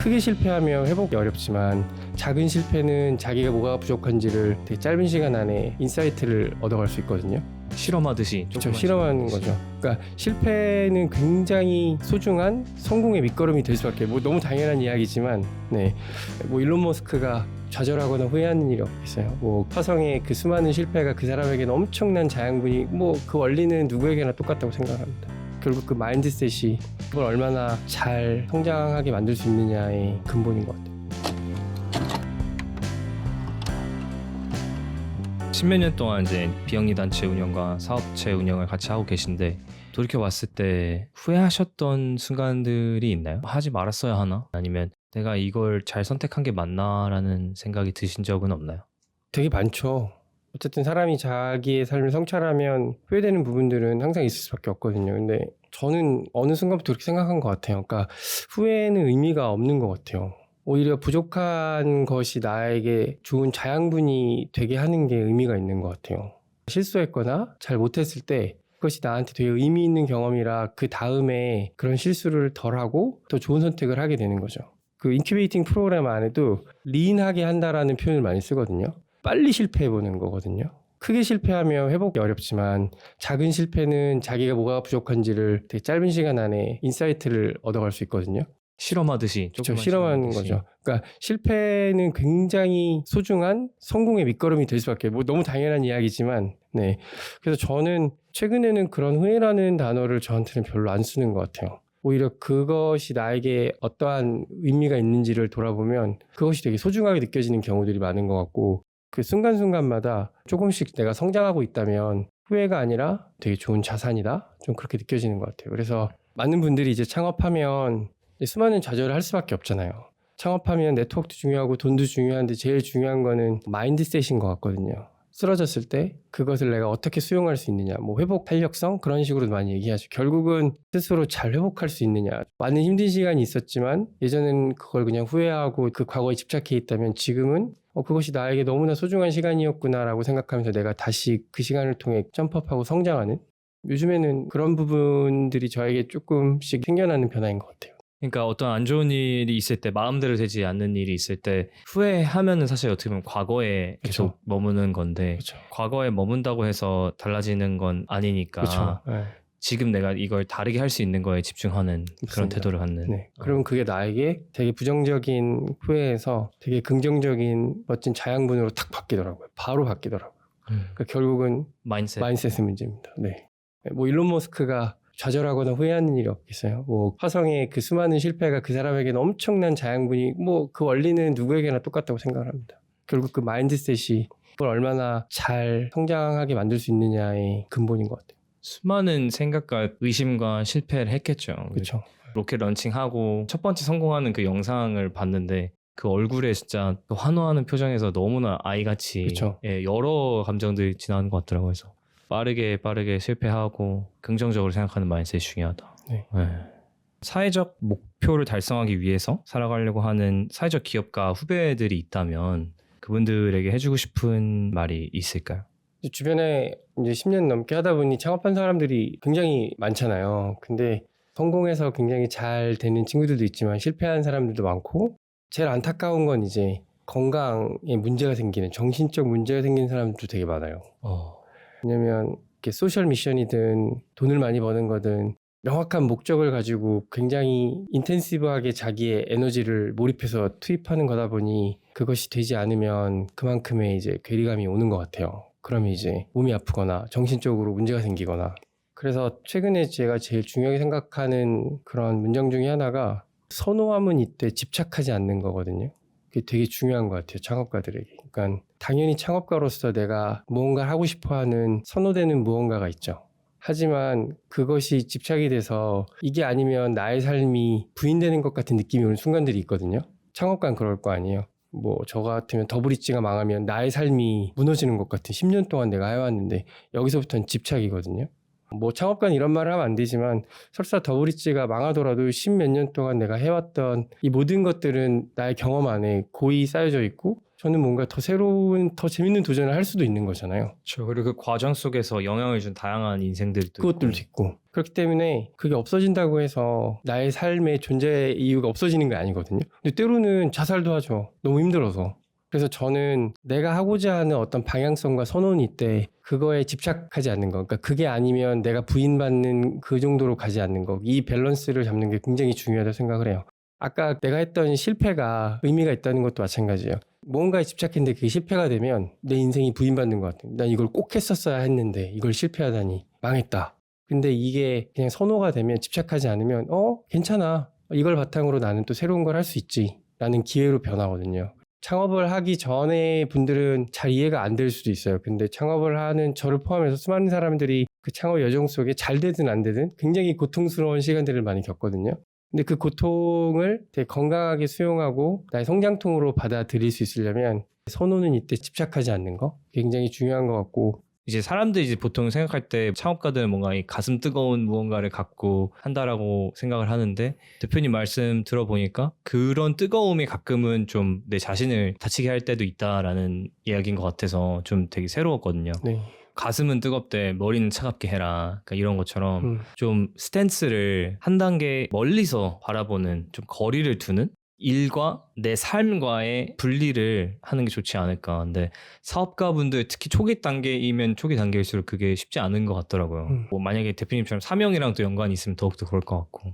크게 실패하면 회복이 어렵지만 작은 실패는 자기가 뭐가 부족한지를 되게 짧은 시간 안에 인사이트를 얻어갈 수 있거든요. 실험하듯이 그렇죠. 실험하는 거죠. 그러니까 실패는 굉장히 소중한 성공의 밑거름이 될 수밖에. 뭐 너무 당연한 이야기지만, 네, 뭐 일론 머스크가 좌절하거나 후회하는 일이 없겠어요. 뭐 화성의 그 수많은 실패가 그 사람에게는 엄청난 자양분이, 뭐 그 원리는 누구에게나 똑같다고 생각합니다. 결국 그 마인드셋이 그걸 얼마나 잘 성장하게 만들 수 있느냐의 근본인 것 같아요. 십몇 년 동안 이제 비영리 단체 운영과 사업체 운영을 같이 하고 계신데 돌이켜 봤을 때 후회하셨던 순간들이 있나요? 하지 말았어야 하나? 아니면 내가 이걸 잘 선택한 게 맞나라는 생각이 드신 적은 없나요? 되게 많죠. 어쨌든 사람이 자기의 삶을 성찰하면 후회되는 부분들은 항상 있을 수밖에 없거든요. 근데 저는 어느 순간부터 그렇게 생각한 것 같아요. 그러니까 후회는 의미가 없는 것 같아요. 오히려 부족한 것이 나에게 좋은 자양분이 되게 하는 게 의미가 있는 것 같아요. 실수했거나 잘 못했을 때 그것이 나한테 되게 의미 있는 경험이라 그 다음에 그런 실수를 덜하고 더 좋은 선택을 하게 되는 거죠. 그 인큐베이팅 프로그램 안에도 리인하게 한다라는 표현을 많이 쓰거든요. 빨리 실패해보는 거거든요. 크게 실패하면 회복이 어렵지만 작은 실패는 자기가 뭐가 부족한지를 되게 짧은 시간 안에 인사이트를 얻어갈 수 있거든요. 실험하듯이 그렇죠. 조금만 실험하는 실험하듯이. 거죠. 그러니까 실패는 굉장히 소중한 성공의 밑거름이 될 수밖에. 뭐 너무 당연한 이야기지만, 네. 그래서 저는 최근에는 그런 후회라는 단어를 저한테는 별로 안 쓰는 것 같아요. 오히려 그것이 나에게 어떠한 의미가 있는지를 돌아보면 그것이 되게 소중하게 느껴지는 경우들이 많은 것 같고, 그 순간순간마다 조금씩 내가 성장하고 있다면 후회가 아니라 되게 좋은 자산이다, 좀 그렇게 느껴지는 것 같아요. 그래서 많은 분들이 이제 창업하면 수많은 좌절을 할 수밖에 없잖아요. 창업하면 네트워크도 중요하고 돈도 중요한데 제일 중요한 거는 마인드셋인 것 같거든요. 쓰러졌을 때 그것을 내가 어떻게 수용할 수 있느냐, 뭐 회복 탄력성, 그런 식으로 많이 얘기하죠. 결국은 스스로 잘 회복할 수 있느냐. 많은 힘든 시간이 있었지만 예전엔 그걸 그냥 후회하고 그 과거에 집착해 있다면 지금은 그것이 나에게 너무나 소중한 시간이었구나라고 생각하면서 내가 다시 그 시간을 통해 점프업하고 성장하는, 요즘에는 그런 부분들이 저에게 조금씩 생겨나는 변화인 것 같아요. 그러니까 어떤 안 좋은 일이 있을 때, 마음대로 되지 않는 일이 있을 때 후회하면은 사실 어떻게 보면 과거에 계속 그쵸. 머무는 건데, 그렇죠. 과거에 머문다고 해서 달라지는 건 아니니까 그렇죠. 네. 지금 내가 이걸 다르게 할 수 있는 거에 집중하는 그런 맞습니다. 태도를 갖는. 네. 그러면 그게 나에게 되게 부정적인 후회에서 되게 긍정적인 멋진 자양분으로 탁 바뀌더라고요. 바로 바뀌더라고요. 그러니까 결국은 마인드셋. 마인셋의 문제입니다. 네. 뭐 일론 머스크가 좌절하거나 후회하는 일이 없겠어요. 뭐 화성의 그 수많은 실패가 그 사람에게는 엄청난 자양분이, 뭐 그 원리는 누구에게나 똑같다고 생각을 합니다. 결국 그 마인드셋이 그걸 얼마나 잘 성장하게 만들 수 있느냐의 근본인 것 같아요. 수많은 생각과 의심과 실패를 했겠죠. 그렇죠. 로켓 런칭하고 첫 번째 성공하는 그 영상을 봤는데 그 얼굴에 진짜 그 환호하는 표정에서 너무나 아이같이 그쵸. 예, 여러 감정들이 지나는 것 같더라고요. 그래서 빠르게 실패하고 긍정적으로 생각하는 마인드셋이 중요하다. 네. 예. 사회적 목표를 달성하기 위해서 살아가려고 하는 사회적 기업가 후배들이 있다면 그분들에게 해주고 싶은 말이 있을까요? 주변에 이제 10년 넘게 하다 보니 창업한 사람들이 굉장히 많잖아요. 근데 성공해서 굉장히 잘 되는 친구들도 있지만 실패한 사람들도 많고, 제일 안타까운 건 이제 건강에 문제가 생기는, 정신적 문제가 생기는 사람들도 되게 많아요. 왜냐면 이렇게 소셜 미션이든 돈을 많이 버는 거든 명확한 목적을 가지고 굉장히 인텐시브하게 자기의 에너지를 몰입해서 투입하는 거다 보니 그것이 되지 않으면 그만큼의 이제 괴리감이 오는 것 같아요. 그러면 이제 몸이 아프거나 정신적으로 문제가 생기거나. 그래서 최근에 제가 제일 중요하게 생각하는 그런 문장 중에 하나가 선호함은 이때 집착하지 않는 거거든요. 그게 되게 중요한 것 같아요, 창업가들에게. 그러니까 당연히 창업가로서 내가 무언가를 하고 싶어하는 선호되는 무언가가 있죠. 하지만 그것이 집착이 돼서 이게 아니면 나의 삶이 부인되는 것 같은 느낌이 오는 순간들이 있거든요. 창업가는 그럴 거 아니에요. 뭐 저 같으면 더블리츠가 망하면 나의 삶이 무너지는 것 같은, 10년 동안 내가 해왔는데 여기서부터는 집착이거든요. 뭐 창업가는 이런 말을 하면 안 되지만 설사 더블리츠가 망하더라도 10 몇 년 동안 내가 해왔던 이 모든 것들은 나의 경험 안에 고이 쌓여져 있고, 저는 뭔가 더 새로운, 더 재밌는 도전을 할 수도 있는 거잖아요. 그렇죠. 그리고 그 과정 속에서 영향을 준 다양한 인생들도 그것들도 있고. 그렇기 때문에 그게 없어진다고 해서 나의 삶의 존재 이유가 없어지는 게 아니거든요. 근데 때로는 자살도 하죠. 너무 힘들어서. 그래서 저는 내가 하고자 하는 어떤 방향성과 선언이 있대 그거에 집착하지 않는 거. 그러니까 그게 아니면 내가 부인받는 그 정도로 가지 않는 거. 이 밸런스를 잡는 게 굉장히 중요하다고 생각을 해요. 아까 내가 했던 실패가 의미가 있다는 것도 마찬가지예요. 뭔가에 집착했는데 그게 실패가 되면 내 인생이 부인받는 것 같아요. 난 이걸 꼭 했었어야 했는데 이걸 실패하다니 망했다. 근데 이게 그냥 선호가 되면 집착하지 않으면 괜찮아. 이걸 바탕으로 나는 또 새로운 걸 할 수 있지. 라는 기회로 변하거든요. 창업을 하기 전에 분들은 잘 이해가 안 될 수도 있어요. 근데 창업을 하는 저를 포함해서 수많은 사람들이 그 창업 여정 속에 잘 되든 안 되든 굉장히 고통스러운 시간들을 많이 겪거든요. 근데 그 고통을 되게 건강하게 수용하고 나의 성장통으로 받아들일 수 있으려면 선호는 이때 집착하지 않는 거 굉장히 중요한 것 같고 이제 사람들이 이제 보통 생각할 때 창업가들은 뭔가 이 가슴 뜨거운 무언가를 갖고 한다라고 생각을 하는데 대표님 말씀 들어보니까 그런 뜨거움이 가끔은 좀 내 자신을 다치게 할 때도 있다라는 이야기인 것 같아서 좀 되게 새로웠거든요. 네. 가슴은 뜨겁대 머리는 차갑게 해라. 그러니까 이런 것처럼 좀 스탠스를 한 단계 멀리서 바라보는 좀 거리를 두는 일과 내 삶과의 분리를 하는 게 좋지 않을까. 근데 사업가분들 특히 초기 단계이면 초기 단계일수록 그게 쉽지 않은 것 같더라고요. 뭐 만약에 대표님처럼 사명이랑 또 연관이 있으면 더욱더 그럴 것 같고.